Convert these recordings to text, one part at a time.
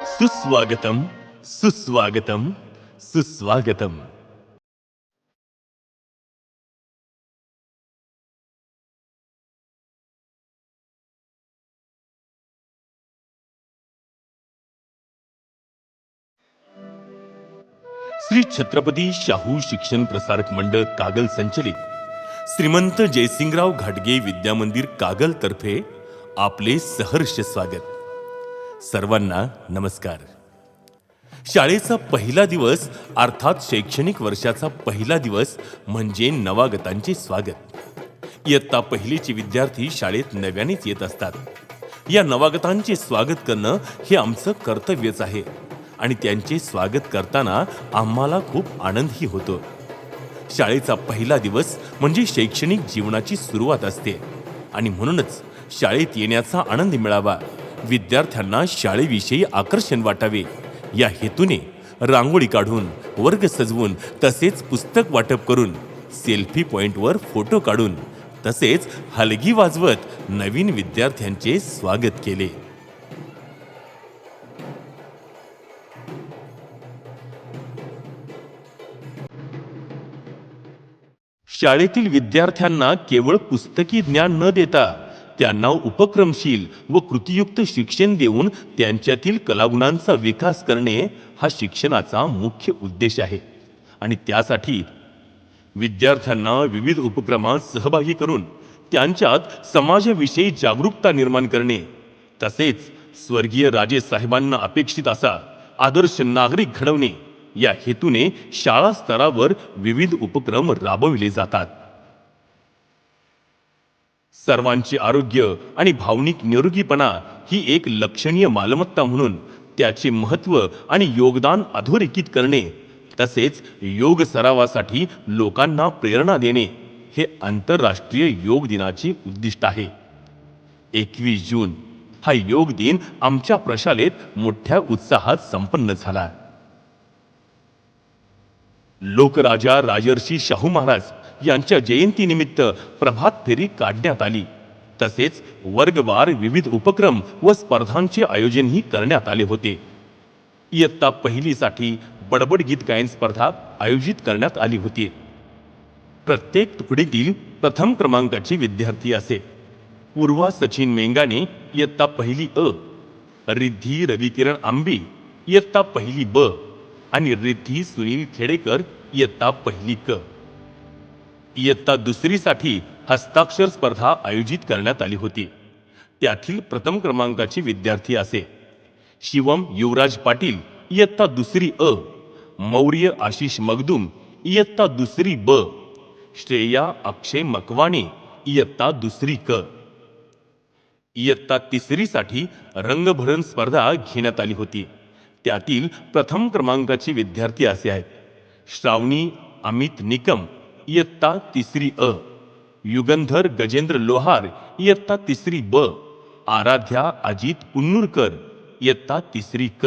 सुस्वागतम सुस्वागतम सुस्वागतम. श्री छत्रपती शाहू शिक्षण प्रसारक मंडळ कागल संचलित श्रीमंत जयसिंगराव घाटगे विद्या मंदिर कागल तर्फे आपले सहर्ष स्वागत. सर्वांना नमस्कार. शाळेचा पहिला दिवस अर्थात शैक्षणिक वर्षाचा पहिला दिवस म्हणजे नवागतांचे स्वागत. इयत्ता पहिलीचे विद्यार्थी शाळेत नव्यानेच येत असतात. या नवागतांचे स्वागत करणं हे आमचं कर्तव्यच आहे आणि त्यांचे स्वागत करताना आम्हाला खूप आनंदही होतो. शाळेचा पहिला दिवस म्हणजे शैक्षणिक जीवनाची सुरुवात असते आणि म्हणूनच शाळेत येण्याचा आनंद मिळावा, विद्यार्थ्यांना शाळेविषयी आकर्षण वाटावे या हेतूने रांगोळी काढून, वर्ग सजवून, तसेच पुस्तक वाटप करून, सेल्फी पॉइंटवर फोटो काढून, तसेच हलगी वाजवत नवीन विद्यार्थ्यांचे स्वागत केले. शाळेतील विद्यार्थ्यांना केवळ पुस्तकी ज्ञान न देता त्यांना उपक्रमशील व कृतीयुक्त शिक्षण देऊन त्यांच्यातील कलागुणांचा विकास करणे हा शिक्षणाचा मुख्य उद्देश आहे. आणि त्यासाठी विद्यार्थ्यांना विविध उपक्रमात सहभागी करून त्यांच्यात समाजाविषयी जागरूकता निर्माण करणे, तसेच स्वर्गीय राजे साहेबांना अपेक्षित असा आदर्श नागरिक घडवणे या हेतूने शाळा स्तरावर विविध उपक्रम राबविले जातात. सर्वांचे आरोग्य आणि भावनिक निरोगीपणा ही एक लक्षणीय मालमत्ता म्हणून त्याचे महत्त्व आणि योगदान अधोरेखित करणे, तसेच योग सरावासाठी लोकांना प्रेरणा देणे हे आंतरराष्ट्रीय योग दिनाचे उद्दिष्ट आहे. 21 जून हा योग दिन आमच्या प्रशालेत मोठ्या उत्साहात संपन्न झाला. लोकराजा राजर्षी शाहू महाराज यांच्या जयंतीनिमित्त प्रभात फेरी काढण्यात आली. तसेच वर्गवार विविध उपक्रम व स्पर्धांचे आयोजनही करण्यात आले होते. इयत्ता पहिलीसाठी बडबड गीत गायन स्पर्धा आयोजित करण्यात आली होती. प्रत्येक तुकडीतील प्रथम क्रमांकाचे विद्यार्थी असे पूर्वा सचिन मेंगाने इयत्ता पहिली अ, रिद्धी रविकिरण आंबी इयत्ता पहिली ब आणि रिद्धी सुनील खेडेकर इयत्ता पहिली क. इयत्ता दुसरीसाठी हस्ताक्षर स्पर्धा आयोजित करण्यात आली होती. त्यातील प्रथम क्रमांकाचे विद्यार्थी असे शिवम युवराज पाटील इयत्ता दुसरी अ, मौर्य आशिष मगदुम इयत्ता दुसरी ब, श्रेया अक्षय मकवाणे इयत्ता दुसरी क. इयत्ता तिसरीसाठी रंगभरण स्पर्धा घेण्यात आली होती. त्यातील प्रथम क्रमांकाचे विद्यार्थी असे आहेत श्रावणी अमित निकम इयत्ता तिसरी अ, युगंधर गजेंद्र लोहार इयत्ता तिसरी ब, आराध्या अजित पुन्नूरकर इयत्ता तिसरी क.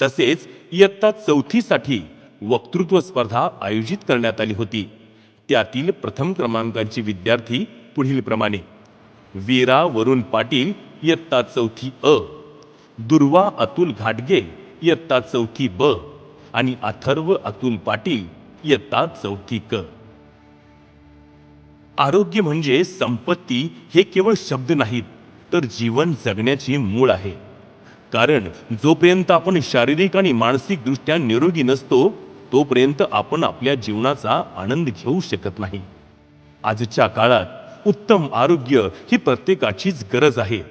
तसेच इयत्ता चौथीसाठी वक्तृत्व स्पर्धा आयोजित करण्यात आली होती. त्यातील प्रथम क्रमांकाचे विद्यार्थी पुढील प्रमाणे वीरा वरुण पाटील इयत्ता चौथी अ, दुर्वा अतुल घाटगे इयत्ता चौथी ब आणि अथर्व अतुल पाटील इयत्ता चौथी क. आरोग्य म्हणजे संपत्ती हे केवळ शब्द नाहीत, तर जीवन जगण्याची मूळ आहे. कारण जोपर्यंत आपण शारीरिक आणि मानसिक दृष्ट्या निरोगी नसतो तोपर्यंत आपण आपल्या जीवनाचा आनंद घेऊ शकत नाही. आजच्या काळात उत्तम आरोग्य ही प्रत्येकाचीच गरज आहे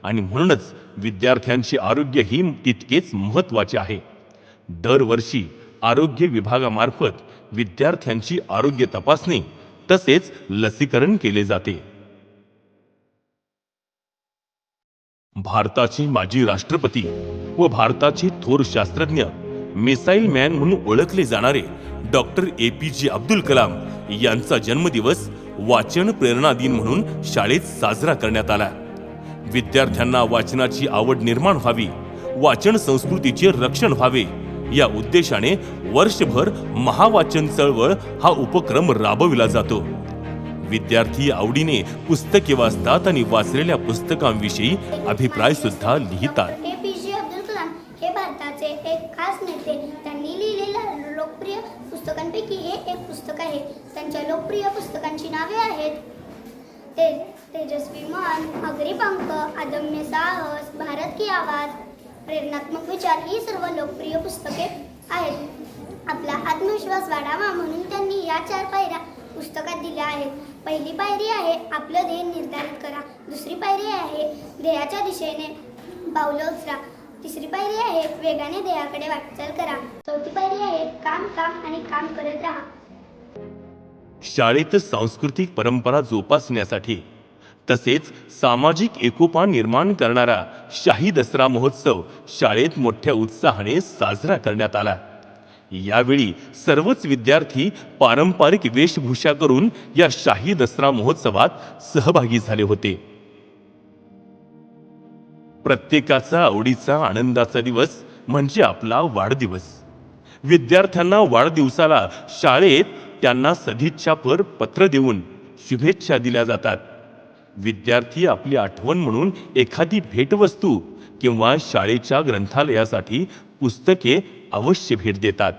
आणि म्हणूनच विद्यार्थ्यांचे आरोग्य ही तितकेच महत्त्वाचे आहे. दरवर्षी आरोग्य विभागामार्फत विद्यार्थ्यांची आरोग्य तपासणी तसेच लसीकरण केले जाते. भारताचे माजी राष्ट्रपती व भारताचे थोर शास्त्रज्ञ मिसाईल मॅन म्हणून ओळखले जाणारे डॉक्टर APJ अब्दुल कलाम यांचा जन्मदिवस वाचन प्रेरणा दिन म्हणून शाळेत साजरा करण्यात आला. विद्यार्थ्यांना वाचनाची आवड निर्माण व्हावी, वाचन संस्कृतीचे रक्षण व्हावे या उद्देशाने वर्षभर महावाचन चळवळ हा उपक्रम राबविला जातो. विद्यार्थी आवडीने पुस्तके वाचतात आणि वाचलेल्या पुस्तकांविषयी अभिप्राय सुद्धा लिहितात. APJ अब्दुल कलाम लोकप्रिय पुस्तकांची नावे आहेत. तेजस्वी मन, अग्निपंख, अदम्य साहस, भारत की आवाज, प्रेरणात्मक विचार ही सर्व लोकप्रिय पुस्तके आहेत. आपला आत्मविश्वास वाढावा म्हणून त्यांनी या 4 पायऱ्या पुस्तकात दिल्या आहेत. पहिली पायरी आहे आपलं ध्येय निर्धारित करा. दुसरी पायरी आहे ध्येयाच्या दिशेने पावलं उचला. तिसरी पायरी आहे वेगाने ध्येयाकडे वाटचाल करा. चौथी पायरी आहे काम काम आणि काम करत राहा. शाळेत सांस्कृतिक परंपरा जोपासण्यासाठी तसेच सामाजिक एकोपा निर्माण करणारा शाही दसरा महोत्सव शाळेत मोठ्या उत्साहाने साजरा करण्यात आला. यावेळी सर्वच विद्यार्थी पारंपरिक वेशभूषा करून या शाही दसरा महोत्सवात सहभागी झाले होते. प्रत्येकाचा आवडीचा आनंदाचा दिवस म्हणजे आपला वाढदिवस. विद्यार्थ्यांना वाढदिवसाला शाळेत त्यांना सदिच्छापर पत्र देऊन शुभेच्छा दिल्या जातात. विद्यार्थी आपली आठवण म्हणून एखादी भेटवस्तू किंवा शाळेच्या ग्रंथालयासाठी पुस्तके अवश्य भेट देतात.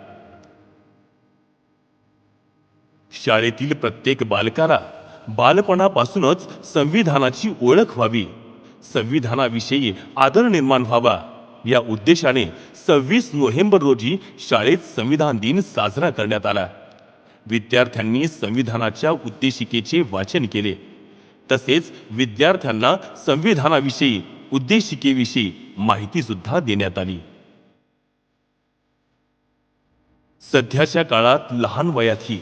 शाळेतील प्रत्येक बालकाला बालपणापासूनच संविधानाची ओळख व्हावी, संविधानाविषयी आदर निर्माण व्हावा या उद्देशाने 26 नोव्हेंबर रोजी शाळेत संविधान दिन साजरा करण्यात आला. विद्यार्थ्यांनी संविधानाच्या उद्देशिकेचे वाचन केले. तसेच विद्यार्थ्यांना संविधानाविषयी उद्देशिकेविषयी माहिती सुद्धा देण्यात आली. सध्याच्या काळात लहान वयातही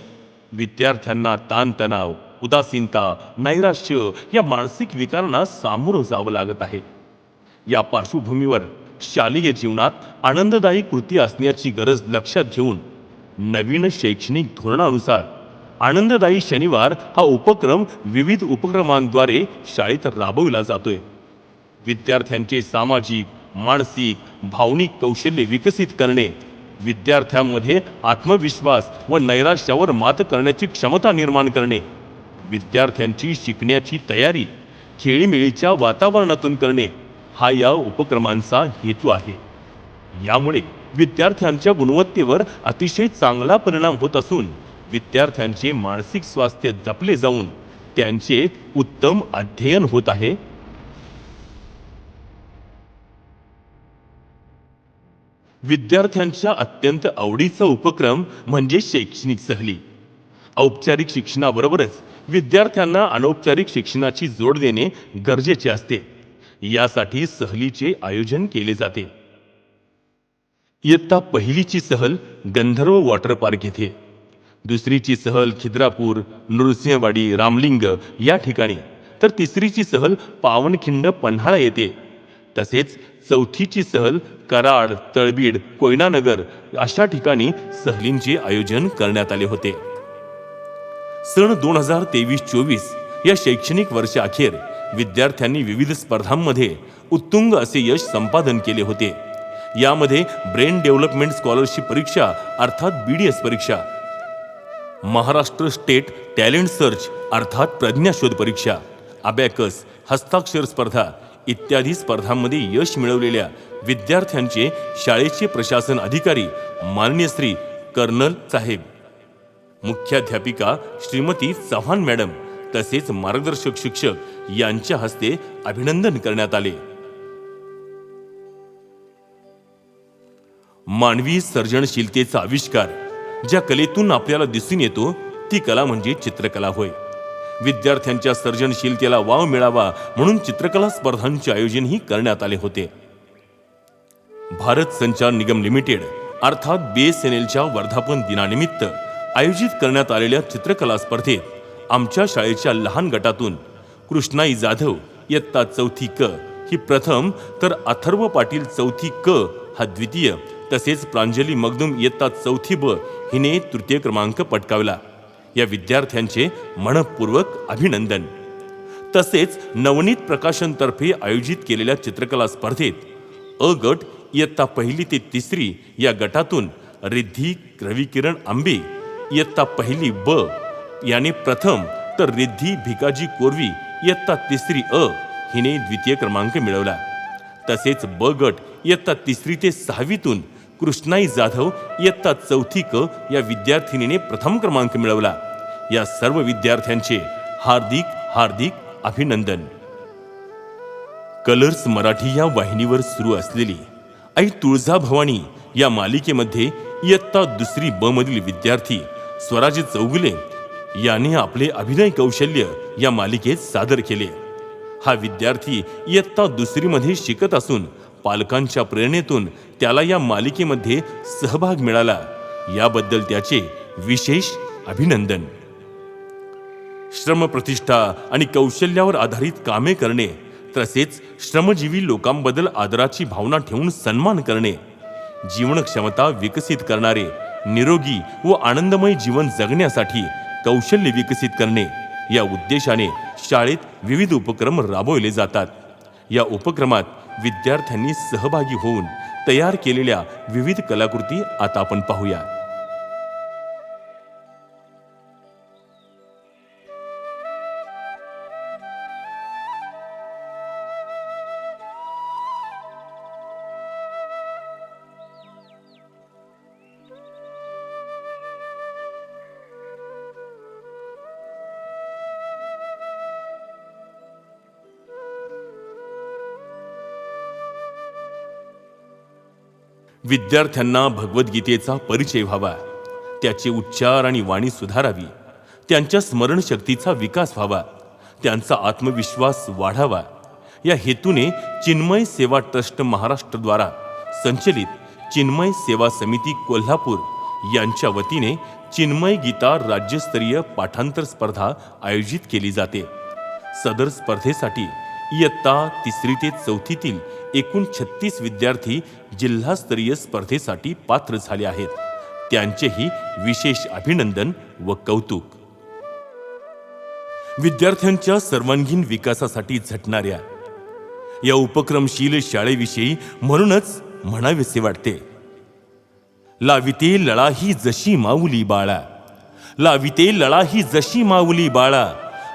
विद्यार्थ्यांना ताणतणाव, उदासीनता, नैराश्य या मानसिक विकारांना सामोरं जावं लागत आहे. या पार्श्वभूमीवर शालेय जीवनात आनंददायी कृती असण्याची गरज लक्षात घेऊन नवीन शैक्षणिक धोरणानुसार आनंददायी शनिवार हा उपक्रम विविध उपक्रमांद्वारे शाळेत राबविला जातोय. विद्यार्थ्यांचे सामाजिक, मानसिक, भावनिक कौशल्य विकसित करणे, विद्यार्थ्यांमध्ये आत्मविश्वास व नैराश्यावर मात करण्याची क्षमता निर्माण करणे, विद्यार्थ्यांची शिकण्याची तयारी खेळीमेळीच्या वातावरणातून करणे हा या उपक्रमांचा हेतू आहे. यामुळे विद्यार्थ्यांच्या गुणवत्तेवर अतिशय चांगला परिणाम होत असून विद्यार्थ्यांचे मानसिक स्वास्थ्य जपले जाऊन त्यांचे उत्तम अध्ययन होत आहे. विद्यार्थ्यांच्या अत्यंत आवडीचा उपक्रम म्हणजे शैक्षणिक सहली. औपचारिक शिक्षणाबरोबरच विद्यार्थ्यांना अनौपचारिक शिक्षणाची जोड देणे गरजेचे असते. यासाठी सहलीचे आयोजन केले जाते. इयत्ता पहिलीची सहल गंधर्व वॉटर पार्क येथे, दुसरीची सहल खिद्रापूर, नृसिंहवाडी, रामलिंग या ठिकाणी, तर तिसरीची सहल पावनखिंड पन्हाळा येथे, तसेच चौथीची सहल कराड, तळबीड, कोयनानगर अशा ठिकाणी सहलींचे आयोजन करण्यात आले होते. सन 2023-24 या शैक्षणिक वर्षाअखेर विद्यार्थ्यांनी विविध स्पर्धांमध्ये उत्तुंग असे यश संपादन केले होते. यामध्ये ब्रेन डेव्हलपमेंट स्कॉलरशिप परीक्षा अर्थात BDS परीक्षा, महाराष्ट्र स्टेट टॅलेंट सर्च अर्थात प्रज्ञाशोध परीक्षा, अबॅकस, हस्ताक्षर स्पर्धा इत्यादी स्पर्धांमध्ये यश मिळवलेल्या विद्यार्थ्यांचे शाळेचे प्रशासन अधिकारी माननीय श्री कर्नल साहेब, मुख्याध्यापिका श्रीमती चव्हाण मॅडम तसेच मार्गदर्शक शिक्षक यांच्या हस्ते अभिनंदन करण्यात आले. मानवी सर्जनशीलतेचा आविष्कार ज्या कलेतून आपल्याला दिसून येतो ती कला म्हणजे चित्रकला होय. विद्यार्थ्यांच्या सर्जनशीलतेला वाव मिळावा म्हणून चित्रकला स्पर्धांचे आयोजनही करण्यात आले होते. भारत संचार निगम लिमिटेड अर्थात BSNLच्या वर्धापन दिनानिमित्त आयोजित करण्यात आलेल्या चित्रकला स्पर्धेत आमच्या शाळेच्या लहान गटातून कृष्णाई जाधव इयत्ता 4थी क ही प्रथम, तर अथर्व पाटील 4थी क हा द्वितीय, तसेच प्रांजली मगदूम इयत्ता 4थी ब हिने तृतीय क्रमांक पटकावला. या विद्यार्थ्यांचे मनपूर्वक अभिनंदन. तसेच नवनीत प्रकाशनतर्फे आयोजित केलेल्या चित्रकला स्पर्धेत अ गट इयत्ता 1ली ते 3री या गटातून रिद्धी रविकिरण आंबे इयत्ता 1ली ब याने प्रथम, तर रिद्धी भिकाजी कोरवी इयत्ता 3री अ हिने द्वितीय क्रमांक मिळवला. तसेच ब गट इयत्ता 3री ते 6वीतून कृष्णाई जाधव इयत्ता 4थी क या विद्यार्थिनीने प्रथम क्रमांक मिळवला. या सर्व विद्यार्थ्यांचे हार्दिक हार्दिक अभिनंदन. कलर्स मराठी या वाहिनीवर सुरू असलेली आई तुळजाभवानी या मालिकेमध्ये इयत्ता 2री ब मधील विद्यार्थी स्वराज चौगुले याने आपले अभिनय कौशल्य या मालिकेत सादर केले. हा विद्यार्थी इयत्ता 2री मध्ये शिकत असून पालकांच्या प्रेरणेतून त्याला या मालिकेमध्ये सहभाग मिळाला, याबद्दल त्याचे विशेष अभिनंदन. श्रमप्रतिष्ठा आणि कौशल्यावर आधारित कामे करणे तसेच श्रमजीवी लोकांबद्दल आदराची भावना ठेवून सन्मान करणे, जीवनक्षमता विकसित करणारे निरोगी व आनंदमय जीवन जगण्यासाठी कौशल्य विकसित करणे या उद्देशाने शाळेत विविध उपक्रम राबवले जातात. या उपक्रमात विद्यार्थ्यांनी सहभागी होऊन तयार केलेल्या विविध कलाकृती आता आपण पाहूया. विद्यार्थ्यांना भगवद्गीतेचा परिचय व्हावा, त्याचे उच्चार आणि वाणी सुधारावी, त्यांच्या स्मरणशक्तीचा विकास व्हावा, त्यांचा आत्मविश्वास वाढावा, या हेतूने चिन्मय सेवा ट्रस्ट महाराष्ट्रद्वारा संचलित चिन्मय सेवा समिती कोल्हापूर यांच्या वतीने चिन्मय गीता राज्यस्तरीय पाठांतर स्पर्धा आयोजित केली जाते. सदर स्पर्धेसाठी इयत्ता 3री ते 4थीतील एकूण 36 विद्यार्थी जिल्हास्तरीय स्पर्धेसाठी पात्र झाले आहेत. त्यांचेही विशेष अभिनंदन व कौतुक. विद्यार्थ्यांच्या सर्वांगीण विकासासाठी झटणाऱ्या या उपक्रमशील शाळेविषयी म्हणूनच म्हणावेसे वाटते. लाविते लळा ही जशी माऊली बाळा, लाविते लळा ही जशी माऊली बाळा,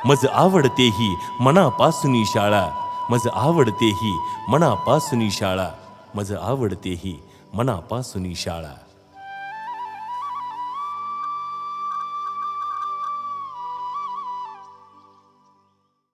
मज आवडते ही मनापासून शाळा, मज आवडते ही मनापासून शाळा, मज आवडते ही मनापासून शाळा.